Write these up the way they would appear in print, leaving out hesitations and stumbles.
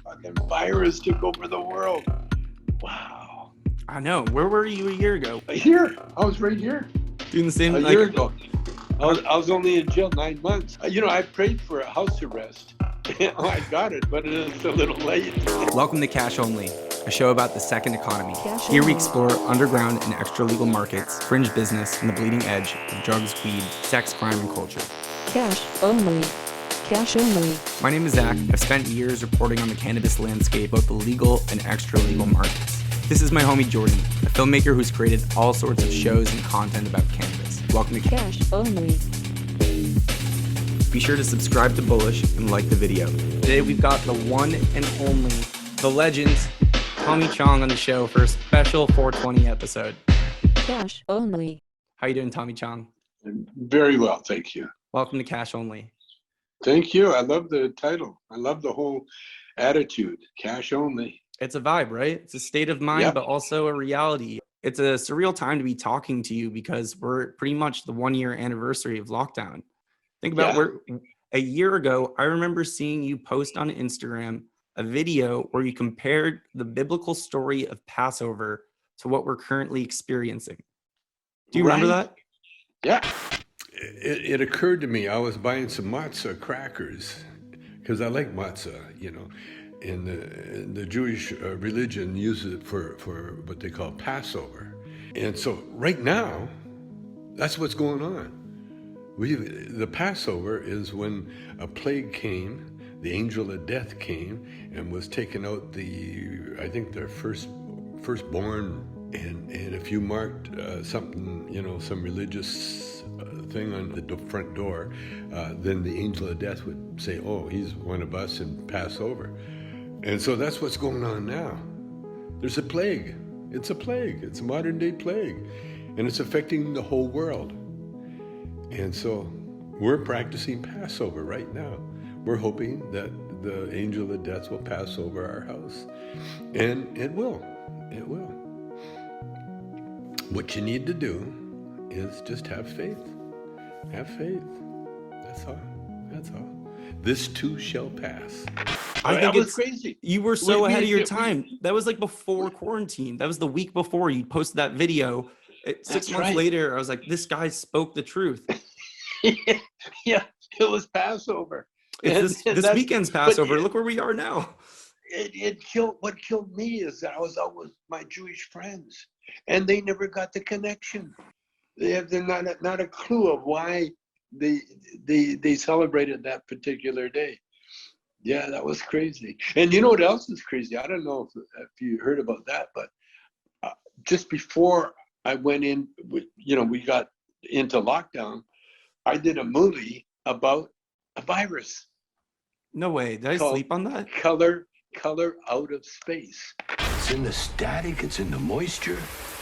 fucking virus took over the world. Wow. I know. Where were you a year ago? Here. I was right here. Doing the same A year ago. I was only in jail 9 months. I prayed for a house arrest. I got it, but it's a little late. Welcome to Cash Only, a show about the second economy. Here we explore underground and extra-legal markets, fringe business, and the bleeding edge of drugs, weed, sex, crime, and culture. Cash only. Cash only. My name is Zach. I've spent years reporting on the cannabis landscape, both the legal and extra-legal markets. This is my homie Jordan, a filmmaker who's created all sorts of shows and content about cannabis. Welcome to Cash only. Be sure to subscribe to Bullish and like the video. Today we've got the one and only, the legend, Tommy Chong on the show for a special 420 episode. Cash only. How you doing, Tommy Chong? Very well, thank you. Welcome to Cash Only. Thank you. I love the title. I love the whole attitude. Cash only. It's a vibe, right? It's a state of mind, Yep. but also a reality. It's a surreal time to be talking to you because we're pretty much the 1 year anniversary of lockdown. Think about where a year ago, I remember seeing you post on Instagram a video where you compared the biblical story of Passover to what we're currently experiencing. Do you remember that? Yeah. It occurred to me, I was buying some matzah crackers because I like matzah, and the Jewish religion uses it for what they call Passover. And so right now, that's what's going on. The Passover is when a plague came, the angel of death came and was taking out their firstborn. And if you marked something, some religious thing on the front door, then the angel of death would say, oh, he's one of us, and pass over. And so that's what's going on now. There's a plague. It's a plague. It's a modern day plague. And it's affecting the whole world. And so we're practicing Passover right now. We're hoping that the angel of death will pass over our house. And it will. It will. What you need to do is just have faith. Have faith. That's all. That's all. This too shall pass. I think was crazy. You were so ahead of your time. That was like before quarantine. That was the week before you posted that video. 6 months later, I was like, this guy spoke the truth. Yeah, it was Passover. This weekend's Passover. Look where we are now. What killed me is that I was out with my Jewish friends, and they never got the connection. They're not a clue of why they celebrated that particular day. Yeah, that was crazy. And you know what else is crazy? I don't know if you heard about that, but just before I went in, we got into lockdown, I did a movie about a virus. No way. Did I sleep on that? Color out of space. It's in the static, it's in the moisture,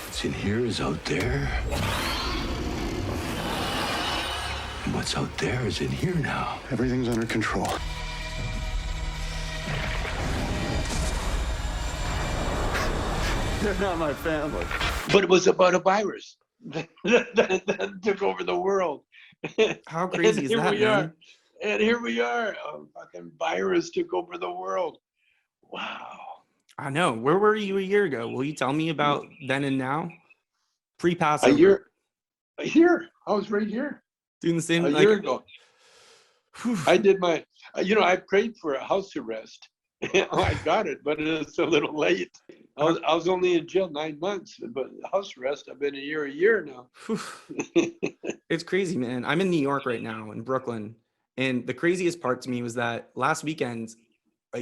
it's in here, is out there. And what's out there is in here now. Everything's under control. They're not my family. But it was about a virus that took over the world. How crazy is that, man? And here we are. A fucking virus took over the world. Wow. I know. Where were you a year ago? Will you tell me about then and now? Pre-Passover. A year. I was right here. Doing the same. A year ago. I did I prayed for a house arrest. I got it, but it's a little late. I was only in jail 9 months, but house arrest, I've been a year now. It's crazy, man. I'm in New York right now, in Brooklyn. And the craziest part to me was that last weekend, I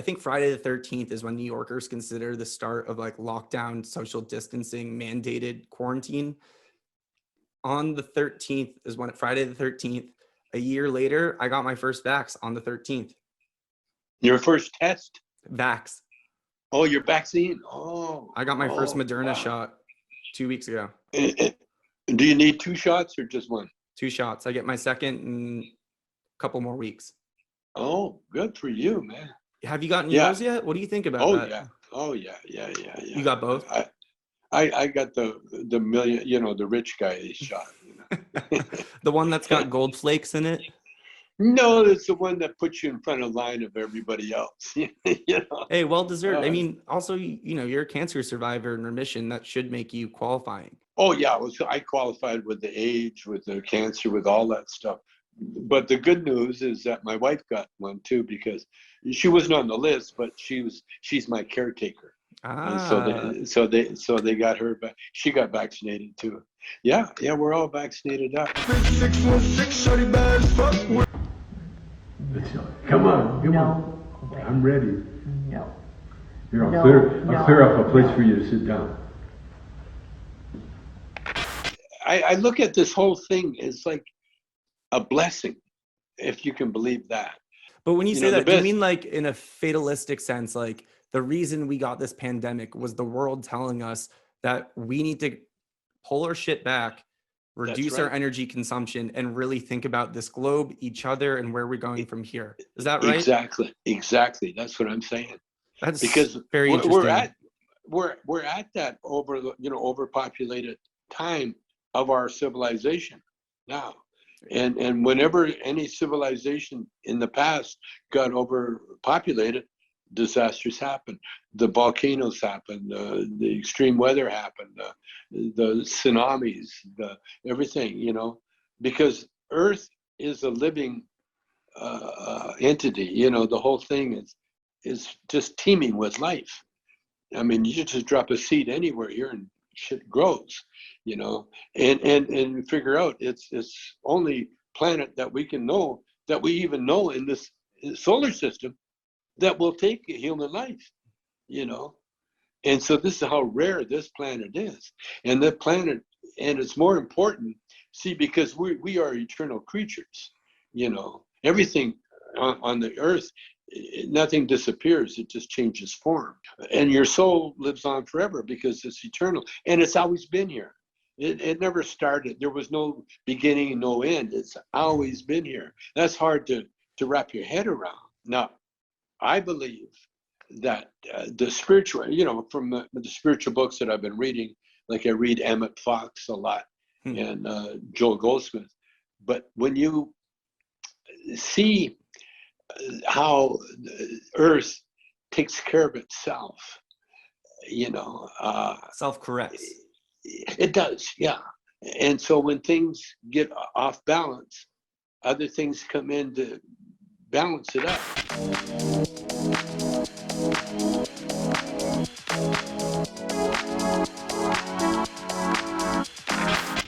think Friday the 13th is when New Yorkers consider the start of like lockdown, social distancing, mandated quarantine. On the 13th is when Friday the 13th, a year later, I got my first vax on the 13th. Your first test? Vax. Oh, your vaccine? Oh. I got my first Moderna shot 2 weeks ago. Do you need 2 shots or just 1? 2 shots. I get my second in a couple more weeks. Oh, good for you, man. Have you gotten yours yet? What do you think about that? Oh, yeah. You got both? I got the million, the rich guy shot. The one that's got gold flakes in it? No, it's the one that puts you in front of line of everybody else. You know? Hey, well deserved. I Uh, mean, also, you're a cancer survivor in remission. That should make you qualifying. Oh yeah, I qualified with the age, with the cancer, with all that stuff. But the good news is that my wife got one too, because she wasn't on the list, but she's my caretaker. And Ah, so they got her back. She got vaccinated too. Yeah, we're all vaccinated up. Come on, come on. Wait. I'm ready. No. Here, I'll No, clear no, up a place no. for you to sit down. I look at this whole thing as like a blessing, if you can believe that. but when you You say know, the that, do you best. mean like in a fatalistic sense, like the reason we got this pandemic was the world telling us that we need to pull our shit back, reduce our right. energy consumption, and really think about this globe, each other, and where we're going from here? Is that right? Exactly. That's what I'm saying. That's Because very we're interesting. at that overpopulated time of our civilization now. And whenever any civilization in the past got overpopulated, disasters happened. The volcanoes happened, the extreme weather happened, the tsunamis, everything, because Earth is a living entity. The whole thing is just teeming with life. I mean, you just drop a seed anywhere here and shit grows, and figure out it's only planet that we can know, that we even know in this solar system, that will take a human life, and so this is how rare this planet is. And the planet, and it's more important, see, because we are eternal creatures, everything on the earth, nothing disappears, it just changes form. And your soul lives on forever because it's eternal, and it's always been here. It never started. There was no beginning and no end. It's always been here. That's hard to wrap your head around. Now, I believe that the spiritual, from the spiritual books that I've been reading, like I read Emmett Fox a lot and Joel Goldsmith, but when you see how Earth takes care of itself, Self-corrects. it does, yeah. And so when things get off balance, other things come in to balance it up.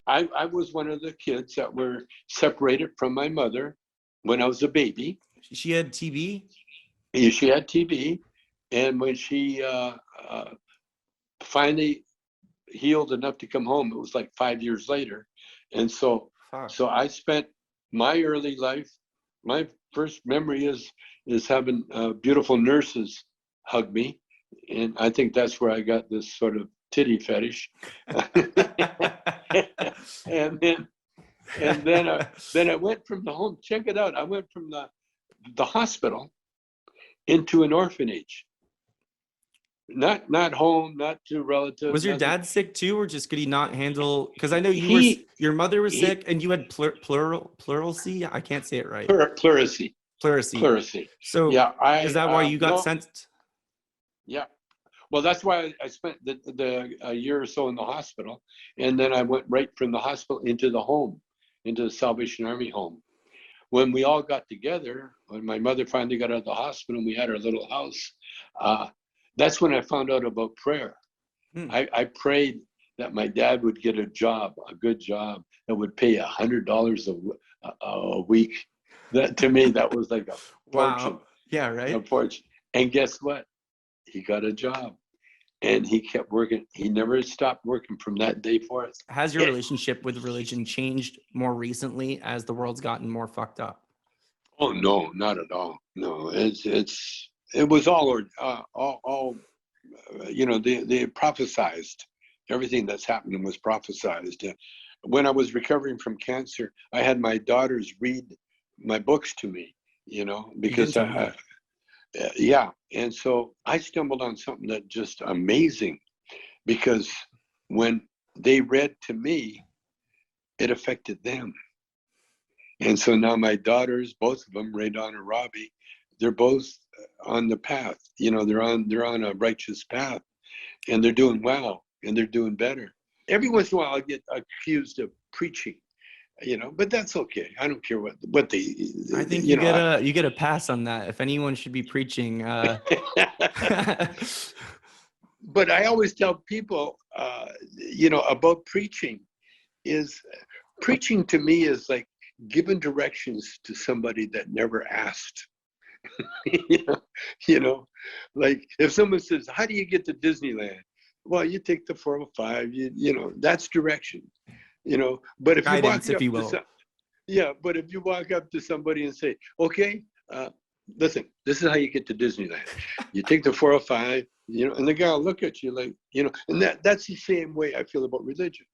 I was one of the kids that were separated from my mother when I was a baby. She had TB? She had TB, and when she finally healed enough to come home, it was like 5 years later. And so I spent my early life, my first memory is having beautiful nurses hug me, and I think that's where I got this sort of titty fetish. and then I went from the home. Check it out. I went from the hospital into an orphanage. Not home, not to relatives. Was your nothing. dad sick too, or just could he not handle? Because I know your mother was he- sick, and you had pleurisy. I can't say it right. Pleurisy. Pleurisy. So Yeah, is that why you got sent? Yeah. Well, that's why I spent a year or so in the hospital, and then I went right from the hospital into the home, into the Salvation Army home. When we all got together, when my mother finally got out of the hospital and we had our little house, that's when I found out about prayer. I prayed that my dad would get a job, a good job that would pay $100 a week. That, to me, that was like a fortune. Wow. Yeah, right. A fortune. And guess what? He got a job, and he kept working. He never stopped working from that day forth. Has your relationship with religion changed more recently as the world's gotten more fucked up? Oh no, not at all. No, it was all they prophesized. Everything that's happening was prophesized. When I was recovering from cancer, I had my daughters read my books to me, because yeah. And so I stumbled on something that just amazing, because when they read to me, it affected them. And so now my daughters, both of them, Raydon and Robbie, they're both on the path. You know, they're on a righteous path, and they're doing well, and they're doing better. Every once in a while, I get accused of preaching, you know, but that's okay. I don't care what they. I think you get a pass on that. If anyone should be preaching, But I always tell people, you know, about preaching to me is like giving directions to somebody that never asked. you know, like if someone says, "How do you get to Disneyland?" Well, you take the 405. You know, that's direction. You know, but if guidance, you walk if you will. but if you walk up to somebody and say, "Okay, listen, this is how you get to Disneyland. You take the 405, you know," and the guy will look at you like, you know, and that's the same way I feel about religion.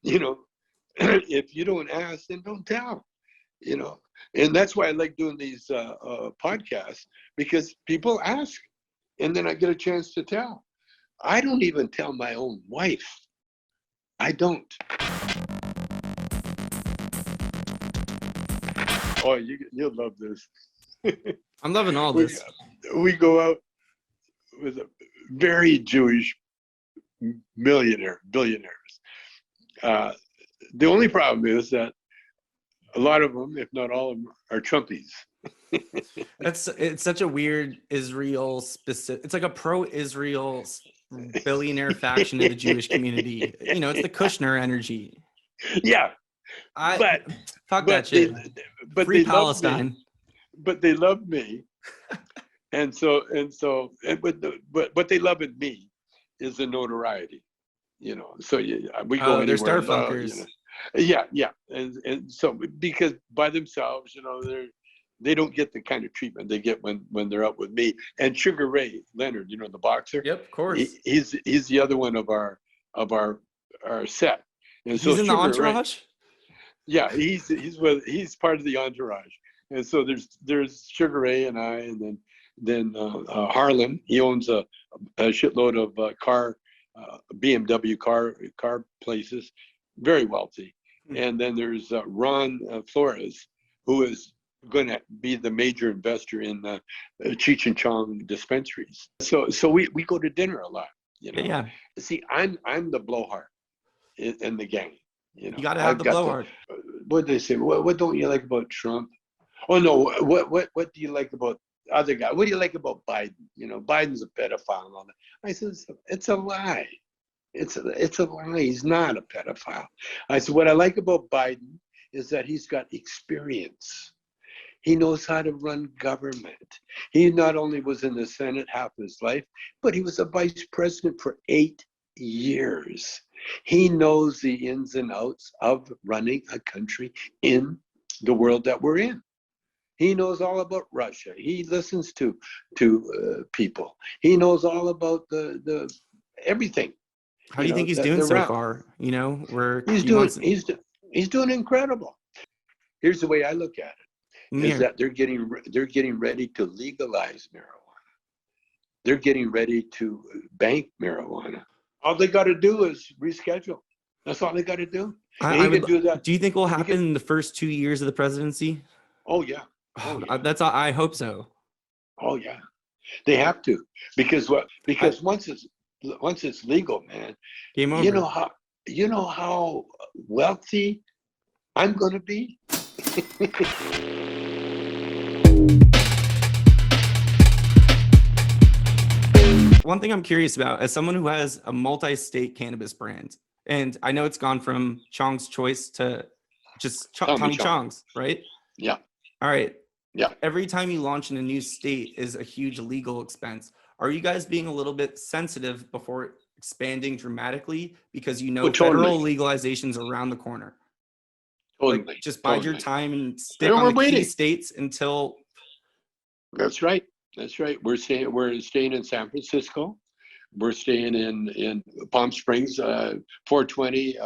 You know, if you don't ask, then don't tell, you know. And that's why I like doing these podcasts, because people ask, and then I get a chance to tell. I don't even tell my own wife. I don't. Oh, you'll love this. I'm loving all this. We go out with a very Jewish billionaires. The only problem is that a lot of them, if not all of them, are Trumpies. It's such a weird Israel specific. It's like a pro-Israel billionaire faction of the Jewish community. You know, it's the Kushner energy. Yeah, Fuck that shit. Free Palestine. But they love me, and what they love in me is the notoriety. You know, so we go anywhere. They're starfuckers. You know? Yeah, and so because by themselves, you know, they don't get the kind of treatment they get when they're out with me. And Sugar Ray Leonard, you know, the boxer. Yep, of course. He's the other one of our set. And so he's in the entourage. Yeah, he's part of the entourage. And so there's Sugar Ray and I, and then Harlan. He owns a shitload of car, BMW car places, very wealthy. And then there's Ron Flores, who is going to be the major investor in Cheech and Chong dispensaries. So we go to dinner a lot. You know. Yeah. See, I'm the blowhard in the gang. You know, you got to have the blowhard. What do they say? What don't you like about Trump? Oh no, what do you like about the other guy? What do you like about Biden? You know, Biden's a pedophile and all that. I said, it's a lie. It's a lie. He's not a pedophile. I said, what I like about Biden is that he's got experience. He knows how to run government. He not only was in the Senate half his life, but he was a vice president for 8 years. He knows the ins and outs of running a country in the world that we're in. He knows all about Russia. He listens to people. He knows all about the everything. How do you think he's doing so far? You know, he's doing incredible. Here's the way I look at it: is that they're getting ready to legalize marijuana. They're getting ready to bank marijuana. All they got to do is reschedule. That's all they got to do. Do that. Do you think will happen in the first 2 years of the presidency? Oh yeah. That's all. I hope so. Oh yeah, they have to, because once it's legal, man. Game over. You know how wealthy I'm gonna be. One thing I'm curious about, as someone who has a multi-state cannabis brand, and I know it's gone from Chong's Choice to just Tommy Chong's, right? Yeah. All right. Yeah. Every time you launch in a new state is a huge legal expense. Are you guys being a little bit sensitive before expanding dramatically, because federal legalization's around the corner? Totally. Like, just bide your time and stick on the key states until. That's right. We're staying in San Francisco. We're staying in Palm Springs. 420.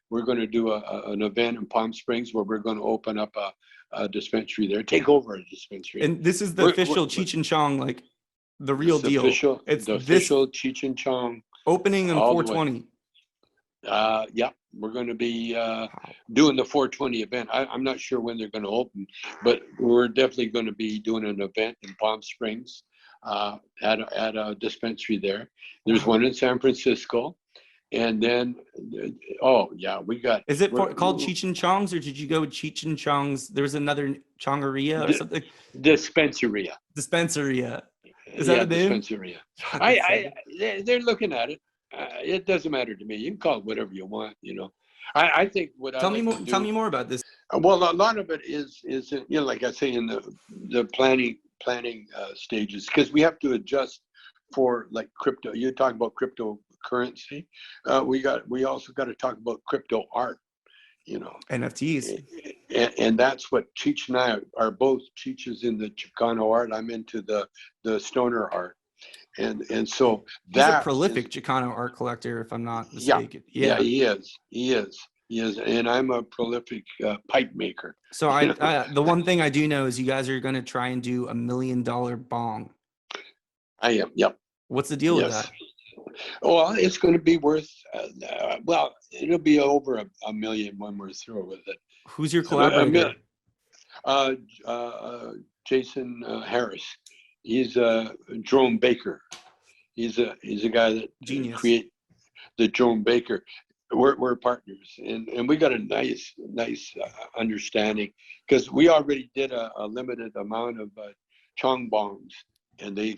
We're going to do an event in Palm Springs where we're going to open up a dispensary there, take over a dispensary. And this is the official Cheech and Chong, like the real deal. It's the official Cheech and Chong opening in 420. Yeah, We're going to be doing the 420 event. I'm not sure when they're going to open, but we're definitely going to be doing an event in Palm Springs at a dispensary there. There's one in San Francisco. And then, we got. Is it called Cheech and Chong's, or did you go with Cheech and Chong's? There was another Chongeria or something. Dispensaria. Dispensaria. Is that the name? Dispensaria. They're looking at it. It doesn't matter to me. You can call it whatever you want. I think what Tell me more about this. Well, a lot of it is like I say, in the planning stages, because we have to adjust for like crypto. You're talking about cryptocurrency. We also got to talk about crypto art. NFTs. And that's what Cheech and I are both. Cheech is in the Chicano art. I'm into the stoner art. And so he's a prolific Chicano art collector, if I'm not mistaken. Yeah, he is. And I'm a prolific pipe maker. So the one thing I do know is you guys are going to try and do $1 million bong. I am. Yep. What's the deal with that? Well, it's going to be worth. It'll be over $1 million when we're through with it. Who's your collaborator? Jason Harris. He's Jerome Baker. He's a guy that create the Jerome Baker. We're partners, and we got a nice understanding, because we already did a limited amount of Chong bongs, and they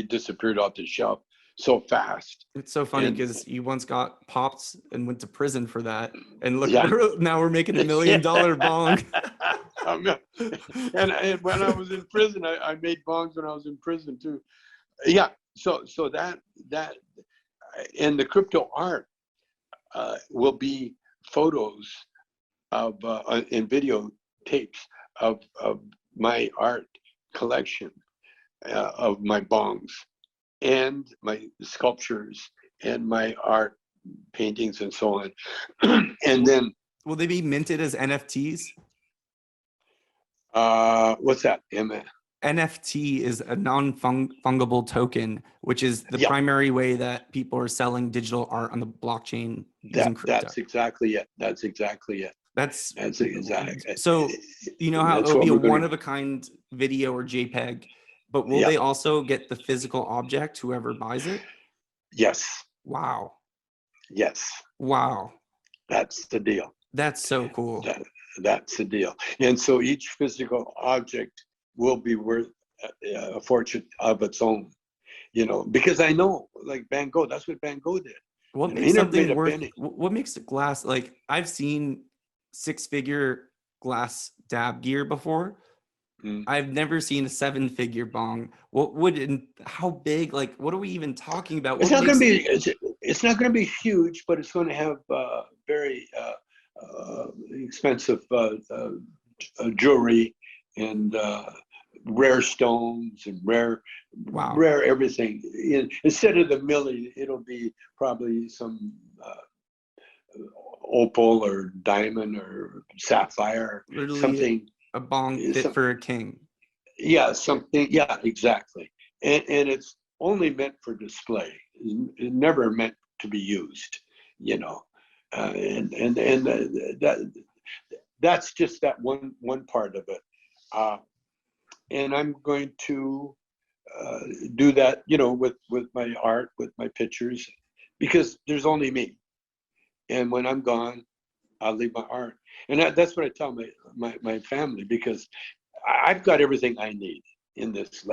disappeared off the shelf so fast. It's so funny because you once got popped and went to prison for that, and look, now we're making $1 million bong. And when I was in prison, I made bongs when I was in prison too. Yeah. So that and the crypto art will be photos of and video tapes of my art collection of my bongs and my sculptures and my art paintings and so on. And then, will they be minted as NFTs? What's that? NFT is a non-fungible token, which is the primary way that people are selling digital art on the blockchain using crypto. That's exactly it. That's exactly. So you know how it'll be a one-of-a-kind video or JPEG, but will they also get the physical object, whoever buys it? Yes. Wow. Yes. Wow. That's the deal. That's so cool. That's the deal. And so each physical object will be worth a fortune of its own, because I know, like Van Gogh, that's what Van Gogh did. What makes something worth? What makes the glass? Like, I've seen 6-figure glass dab gear before. I've never seen a 7-figure bong. How big? Like, what are we even talking about? It's not going to be huge, but it's going to have very expensive jewelry and rare stones and rare everything. Instead of the milli, it'll be probably some opal or diamond or sapphire. Literally something. A bong fit for a king. Yeah, something. Yeah, exactly. And it's only meant for display. It's never meant to be used. That's just that one part of it. And I'm going to do that, with my art, with my pictures, because there's only me. And when I'm gone, I'll leave my art. And that's what I tell my family, because I've got everything I need in this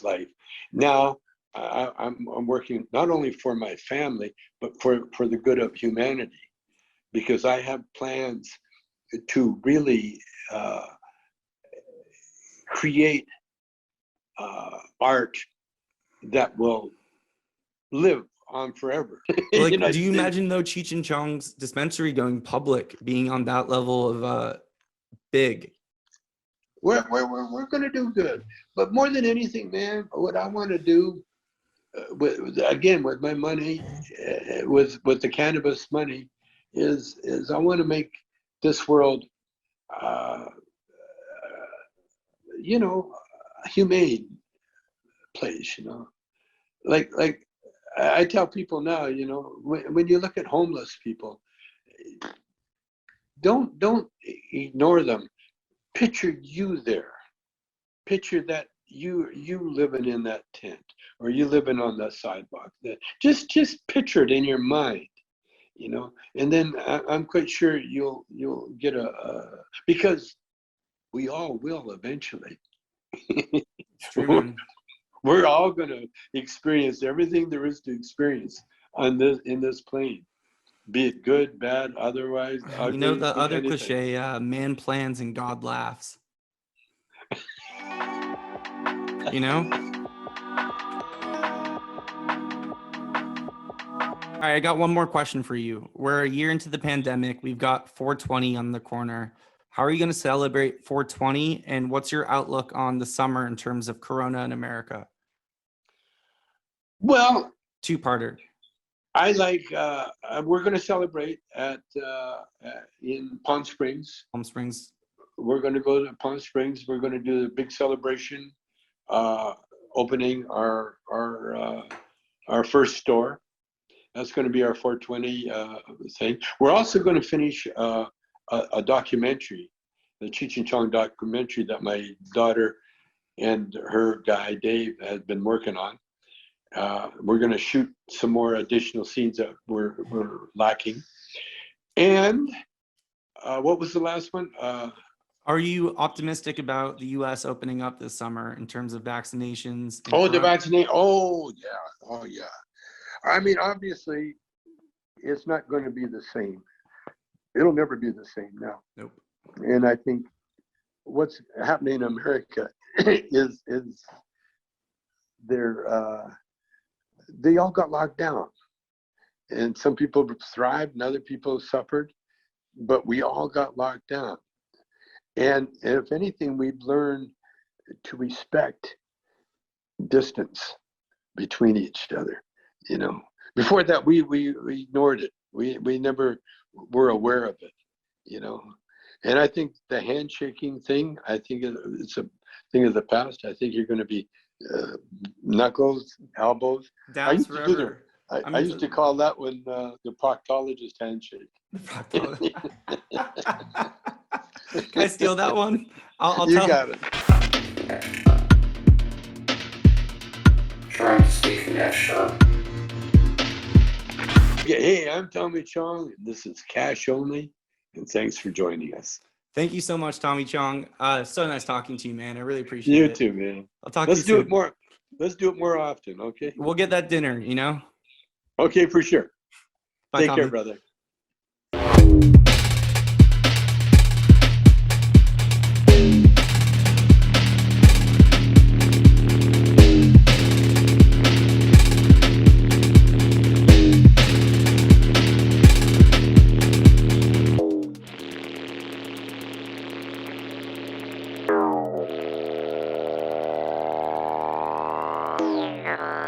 life. Now I'm working not only for my family, but for the good of humanity, because I have plans to really create art that will live on forever. Like, do you imagine though Cheech and Chong's dispensary going public, being on that level of big? We're going to do good, but more than anything, man, what I want to do with my money, with the cannabis money, is I want to make this world, a humane place. Like I tell people now, when you look at homeless people, don't ignore them. Picture you there. Picture that you living in that tent, or you living on the sidewalk. Just picture it in your mind, you know. And then I'm quite sure you'll get because we all will eventually. It's true, man. We're all going to experience everything there is to experience in this plane, be it good, bad, otherwise. You know ugly, the other anything. cliche, man plans and God laughs. You know? All right, I got one more question for you. We're a year into the pandemic. We've got 420 on the corner. How are you going to celebrate 420? And what's your outlook on the summer in terms of Corona in America? Well, Two-parter. I like. We're going to celebrate in Palm Springs. Palm Springs. We're going to go to Palm Springs. We're going to do a big celebration, opening our first store. That's going to be our 420 thing. We're also going to finish a documentary, the Cheech and Chong documentary that my daughter and her guy Dave has been working on. We're going to shoot some more additional scenes that we're lacking. And what was the last one? Are you optimistic about the U.S. opening up this summer in terms of vaccinations? Oh, the vaccination. Oh, yeah. Oh, yeah. I mean, obviously, it's not going to be the same. It'll never be the same now. Nope. And I think what's happening in America is they all got locked down. And some people thrived and other people suffered, but we all got locked down. And if anything, we've learned to respect distance between each other. You know, before that, we ignored it. We never were aware of it, you know. And I think the handshaking thing, I think it's a thing of the past. I think you're going to be knuckles, elbows. Dabs forever. I used to call that one the proctologist handshake. Can I steal that one? I'll You tell. got it. Trying to speak in that shop. Yeah, hey, I'm Tommy Chong. This is Cash Only, and thanks for joining us. Thank you so much, Tommy Chong. So nice talking to you, man. I really appreciate You it. too, man. I'll talk Let's to you do soon. it more. Let's do it more often, okay? We'll get that dinner, you know? Okay, for sure. Bye, Take Tommy. care, brother. Yeah.